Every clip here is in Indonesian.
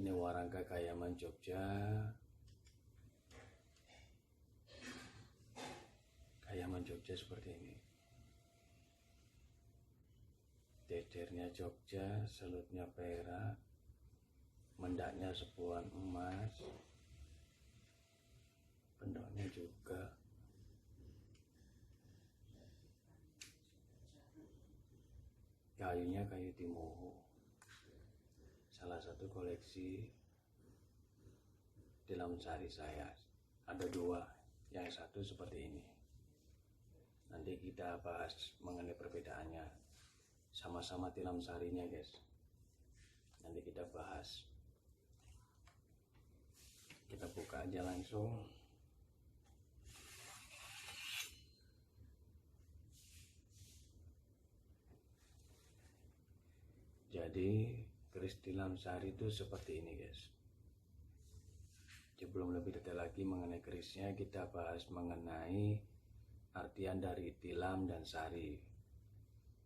Ini warangka Kayaman Jogja. Kayaman Jogja seperti ini. Dedernya Jogja, selutnya perak, mendaknya sepuan emas, pendoknya juga. Kayunya kayu timoho. Salah satu koleksi tilam sari saya. Ada dua, yang satu seperti ini. Nanti kita bahas mengenai perbedaannya. Sama-sama tilam sarinya guys. Nanti kita bahas. Kita buka aja langsung. Jadi keris tilam sari itu seperti ini guys. Sebelum lebih detail lagi mengenai kerisnya, kita bahas mengenai artian dari tilam dan sari.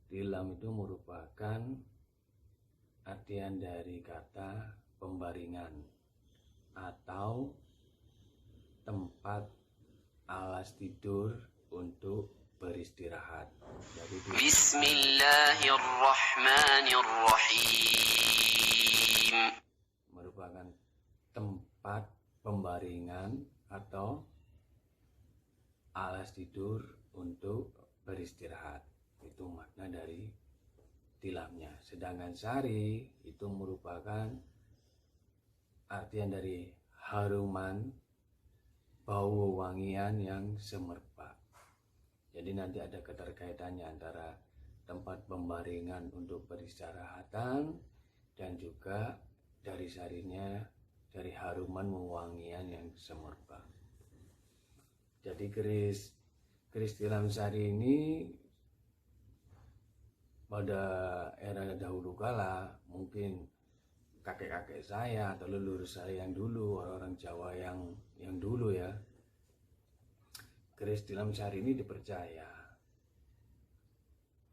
Tilam itu merupakan artian dari kata pembaringan atau tempat alas tidur untuk beristirahat. Jadi Bismillahirrahmanirrahim merupakan tempat pembaringan atau alas tidur untuk beristirahat. Itu makna dari tilamnya. Sedangkan sari itu merupakan artian dari haruman, bau wangian yang semerbak. Jadi nanti ada keterkaitannya antara tempat pembaringan untuk peristirahatan dan juga dari sarinya, dari haruman wangian yang semerbak. Jadi keris tilam sari ini pada era dahulu kala, mungkin kakek-kakek saya atau leluhur saya yang dulu, orang-orang Jawa yang dulu ya, keris tilam sari ini dipercaya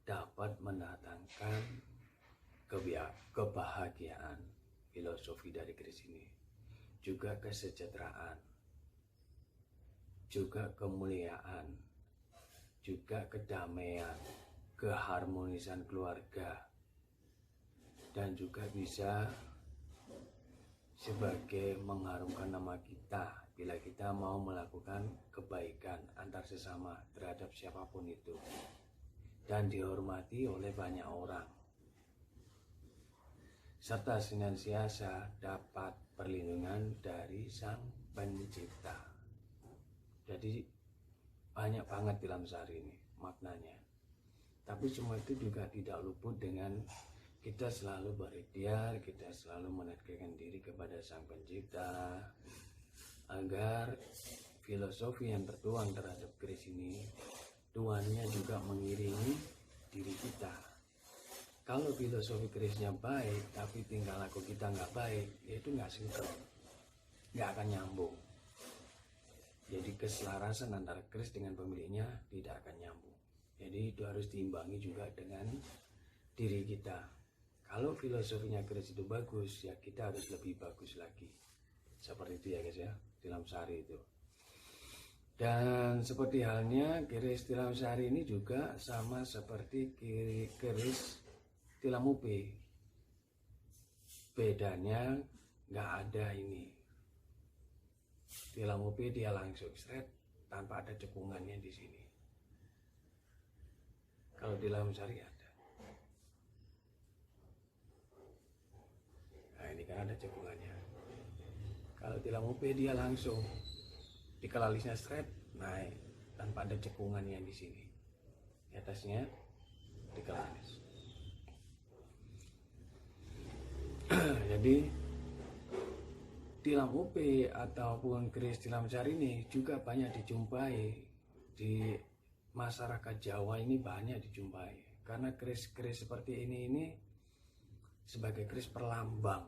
dapat mendatangkan kebahagiaan. Filosofi dari keris ini juga kesejahteraan, juga kemuliaan, juga kedamaian, keharmonisan keluarga, dan juga bisa sebagai mengharumkan nama kita bila kita mau melakukan kebaikan antar sesama terhadap siapapun itu dan dihormati oleh banyak orang, serta senantiasa dapat perlindungan dari Sang Pencipta. Jadi banyak banget tilam sari ini maknanya. Tapi semua itu juga tidak luput dengan kita selalu berikhtiar, kita selalu mendekatkan diri kepada Sang Pencipta agar filosofi yang tertuang terhadap keris ini, tuannya juga mengiringi diri kita. Kalau filosofi kerisnya baik, tapi tingkah laku kita nggak baik, ya itu nggak sinkron, nggak akan nyambung. Jadi keselarasan antara keris dengan pemiliknya tidak akan nyambung. Jadi itu harus diimbangi juga dengan diri kita. Kalau filosofinya keris itu bagus, ya kita harus lebih bagus lagi. Seperti itu ya guys ya, tilam sari itu. Dan seperti halnya keris tilam sari ini juga sama seperti keris tilam upi. Bedanya nggak ada ini. Tilam upi dia langsung seret tanpa ada cekungannya di sini. Kalau tilam sari ada. Nah ini kan ada cekungannya. Kalau tilam upi dia langsung di kelalisnya seret naik tanpa ada cekungannya di sini. Di atasnya di kelalis. Jadi tilam UP ataupun keris tilam sari ini juga banyak dijumpai di masyarakat Jawa, ini banyak dijumpai karena keris-keris seperti ini sebagai keris perlambang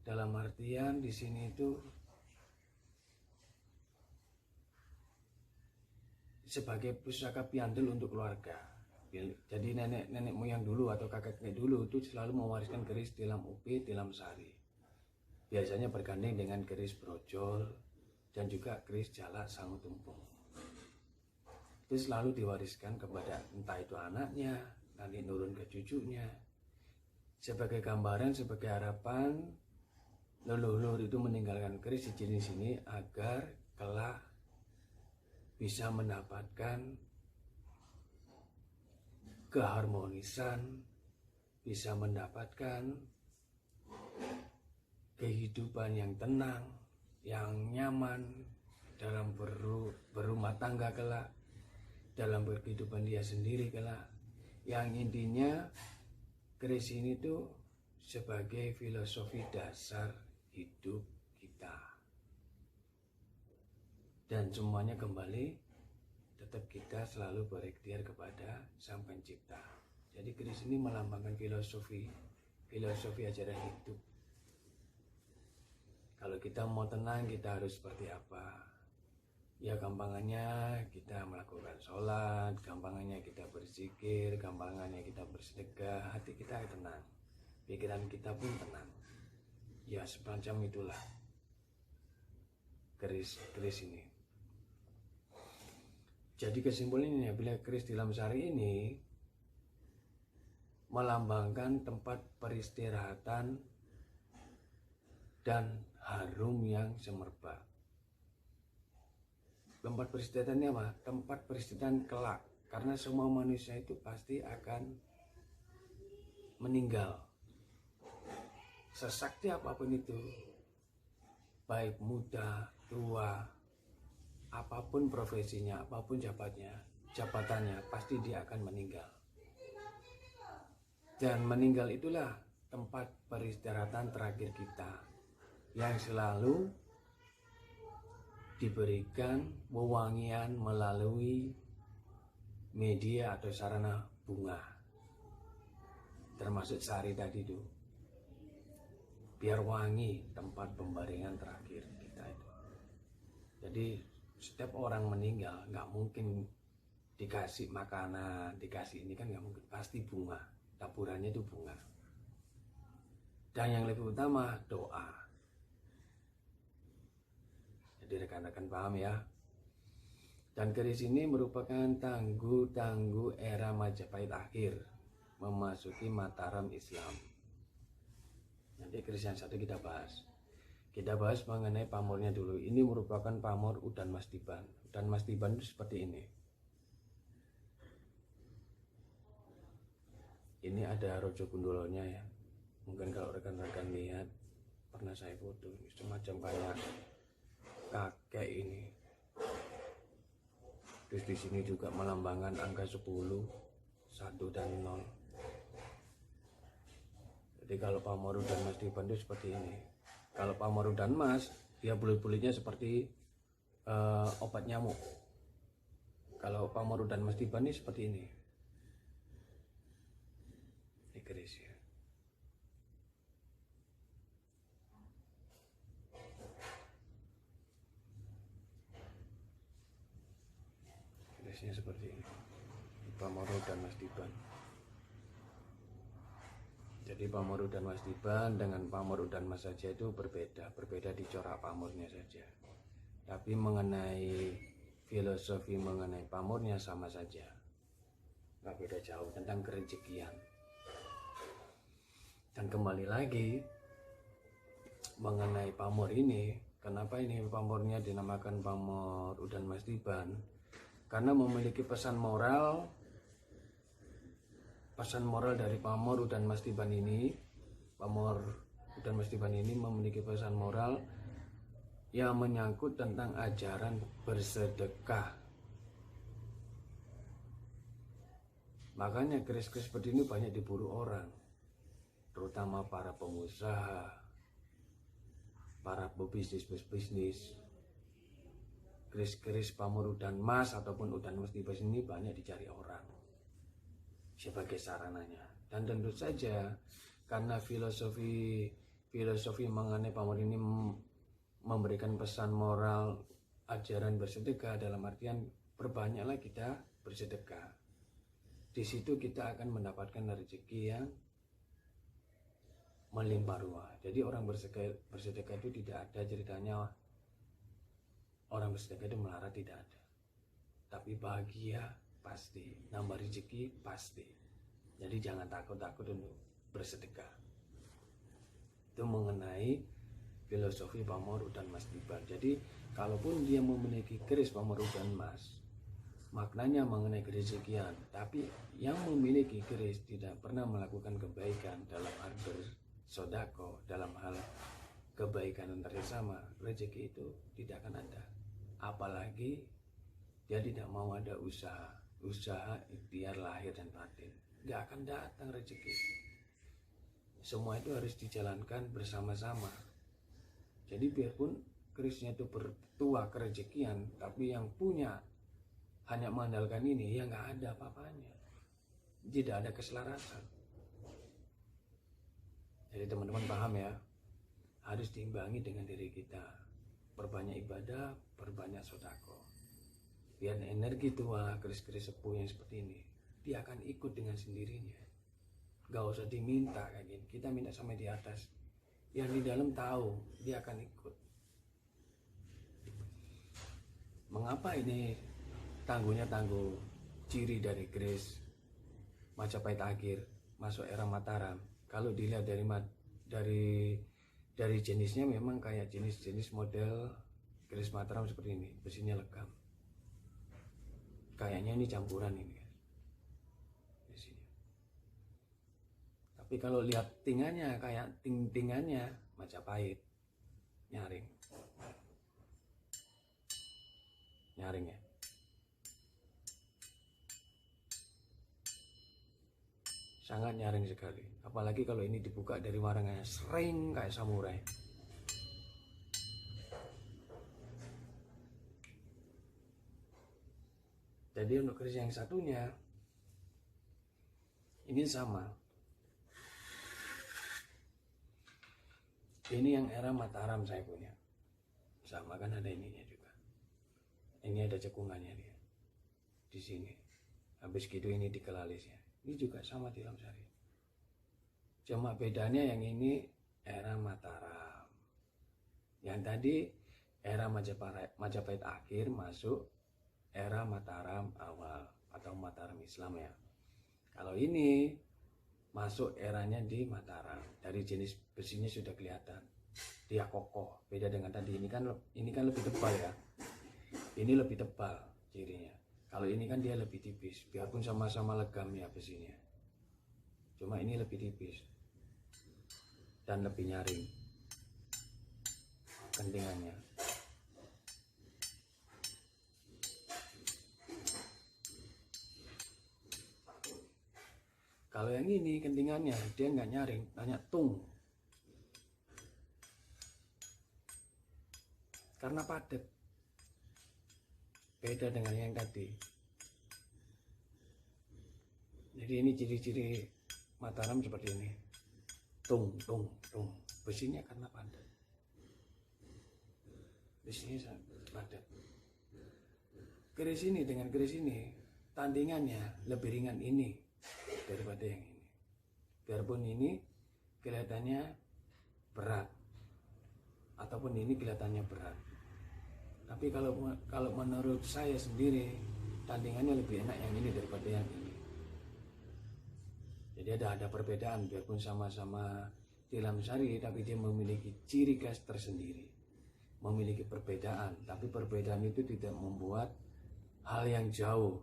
dalam artian di sini itu sebagai pusaka piandel untuk keluarga. Jadi nenek moyang dulu atau kakek dulu itu selalu mewariskan keris tilam upi, tilam sari. Biasanya bergandeng dengan keris brojol dan juga keris jalak sangu tumpung. Itu selalu diwariskan kepada entah itu anaknya, nanti nurun ke cucunya. Sebagai gambaran, sebagai harapan leluhur itu meninggalkan keris di jenis ini agar kelak bisa mendapatkan keharmonisan, bisa mendapatkan kehidupan yang tenang, yang nyaman dalam berumah tangga kelak, dalam berkehidupan dia sendiri kelak. Yang intinya keris ini tuh sebagai filosofi dasar hidup kita. Dan semuanya kembali tetap kita selalu berikhtiar kepada Sang Pencipta. Jadi keris ini melambangkan filosofi ajaran hidup. Kalau kita mau tenang, kita harus seperti apa? Ya gampangannya kita melakukan sholat, gampangannya kita berzikir, gampangannya kita bersedekah, hati kita tenang, pikiran kita pun tenang. Ya semacam itulah keris ini. Jadi kesimpulannya, bila keris tilam sari ini melambangkan tempat peristirahatan dan harum yang semerbak. Tempat peristirahatannya apa? Tempat peristirahatan kelak. Karena semua manusia itu pasti akan meninggal. Sesakti apapun itu, baik muda, tua, apapun profesinya, apapun jabatannya, pasti dia akan meninggal. Dan meninggal itulah tempat peristirahatan terakhir kita yang selalu diberikan wewangian melalui media atau sarana bunga, termasuk sari tadi itu, biar wangi tempat pembaringan terakhir kita itu. Jadi setiap orang meninggal nggak mungkin dikasih makanan, dikasih ini kan nggak mungkin, pasti bunga, taburannya itu bunga. Dan yang lebih utama doa. Jadi rekan-rekan paham ya. Dan keris ini merupakan tangguh era Majapahit akhir memasuki Mataram Islam. Nanti keris yang satu kita bahas. Kita bahas mengenai pamornya dulu. Ini merupakan pamor Udan Mas Diban. Udan Mas Diban itu seperti ini. Ini ada rojo gundolonya ya. Mungkin kalau rekan-rekan lihat, pernah saya foto, semacam kayak kakek ini. Terus di sini juga melambangkan angka 10, 1 dan 0. Jadi kalau pamor Udan Mas Diban itu seperti ini. Kalau pamor Udan Mas, dia bulit-bulitnya seperti obat nyamuk. Kalau pamor Udan Mas Diban ini seperti ini. Ini keris ya. Kerisnya seperti ini. Pamor Udan Mas Diban. Jadi pamor Udan Mas Diban dengan pamor Udan Mas saja itu berbeda di corak pamornya saja. Tapi mengenai filosofi mengenai pamornya sama saja, nggak beda jauh tentang kerejekian. Dan kembali lagi mengenai pamor ini, kenapa ini pamornya dinamakan pamor Udan Mas Diban? Karena memiliki pesan moral dari pamor Udan Mas Diban ini. Pamor Udan Mas Diban ini memiliki pesan moral yang menyangkut tentang ajaran bersedekah. Makanya keris-keris seperti ini banyak diburu orang, terutama para pengusaha, para pebisnis. Keris-keris pamor Udan Mas ataupun Udan Mas Diban ini banyak dicari orang sebagai sarananya. Dan tentu saja karena filosofi mengenai pamor ini memberikan pesan moral ajaran bersedekah, dalam artian perbanyaklah kita bersedekah. di situ kita akan mendapatkan rezeki yang melimpah ruah. Jadi orang bersedekah itu tidak ada ceritanya orang bersedekah itu melarat, tidak ada. Tapi bahagia pasti, nambah rezeki pasti. Jadi jangan takut-takut untuk bersedekah. Itu mengenai filosofi pamor dan mas tiban. Jadi kalaupun dia memiliki keris pamor dan mas, maknanya mengenai kerezekian. Tapi yang memiliki keris tidak pernah melakukan kebaikan dalam hal bersodako, dalam hal kebaikan antar sesama, rezeki itu tidak akan ada. Apalagi dia tidak mau ada usaha ikhtiar lahir dan batin, nggak akan datang rezeki. Semua itu harus dijalankan bersama-sama. Jadi biarpun kerisnya itu bertuah kerezekian, tapi yang punya hanya mengandalkan ini, ya nggak ada apa-apanya. Tidak ada keselarasan. Jadi teman-teman paham ya, harus diimbangi dengan diri kita. Perbanyak ibadah, perbanyak sodako. Biar energi tua, keris-keris sepuh yang seperti ini, dia akan ikut dengan sendirinya. Gak usah diminta kayak gini, kita minta sama di atas. Yang di dalam tahu, dia akan ikut. Mengapa ini tangguhnya tangguh? Ciri dari keris Majapahit akhir masuk era Mataram. Kalau dilihat dari jenisnya, memang kayak jenis model keris Mataram seperti ini, besinya legam. Kayaknya ini campuran ini guys, besinya. Tapi kalau lihat tingannya, kayak tingannya Majapahit, nyaring ya. Sangat nyaring sekali. Apalagi kalau ini dibuka dari warnanya sering kayak samurai. Jadi untuk keris yang satunya ini sama. Ini yang era Mataram saya punya. Sama kan, ada ininya juga. Ini ada cekungannya dia. Di sini. Habis gitu ini di kelalisnya. Ini juga sama di Lamsari. Cuma bedanya yang ini era Mataram. Yang tadi era Majapahit akhir masuk era Mataram awal atau Mataram Islam ya. Kalau ini masuk eranya di Mataram. Dari jenis besinya sudah kelihatan. Dia kokoh. Beda dengan tadi. Ini kan lebih tebal ya. Ini lebih tebal cirinya. Kalau ini kan dia lebih tipis, biarpun sama-sama legam ya besinya. Cuma ini lebih tipis dan lebih nyaring kentingannya. Kalau yang ini kentingannya dia nggak nyaring, hanya tung. Karena padat. Beda dengan yang tadi. Jadi ini ciri-ciri Mataram seperti ini. Tung. Besinya karena padat. Besinya sangat padat. Keris ini dengan keris ini, tandingannya lebih ringan ini daripada yang ini. Biarpun ini kelihatannya berat, ataupun ini kelihatannya berat. Tapi kalau menurut saya sendiri, tandingannya lebih enak yang ini daripada yang ini. Jadi ada perbedaan, biarpun sama-sama di Lamsari, tapi dia memiliki ciri khas tersendiri, memiliki perbedaan. Tapi perbedaan itu tidak membuat hal yang jauh.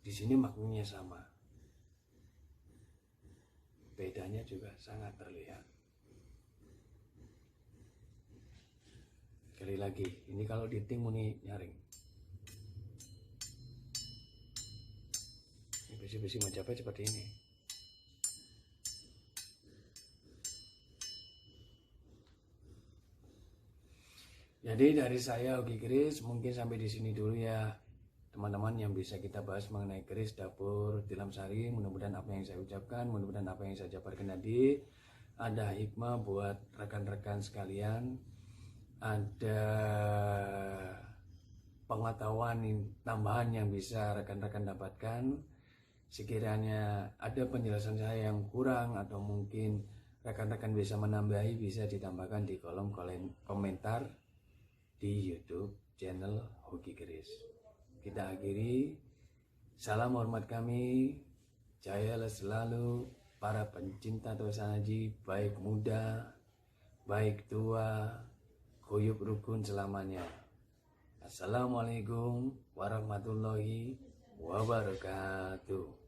Di sini maknanya sama. Bedanya juga sangat terlihat. Sekali lagi, ini kalau diting muni nyaring. Ini besi-besi Majapahit seperti ini. Jadi dari saya Ogi Keris mungkin sampai di sini dulu ya teman-teman, yang bisa kita bahas mengenai keris dapur di Lamsari. Mudah-mudahan apa yang saya ucapkan, mudah-mudahan apa yang saya jabarkan tadi ada hikmah buat rekan-rekan sekalian, ada pengetahuan tambahan yang bisa rekan-rekan dapatkan. Sekiranya ada penjelasan saya yang kurang atau mungkin rekan-rekan bisa menambahi, bisa ditambahkan di kolom komentar di YouTube channel Hoki Keris. Kita akhiri, salam hormat kami, jayalah selalu para pencinta Tosanaji, baik muda, baik tua, guyub rukun selamanya. Assalamualaikum warahmatullahi wabarakatuh.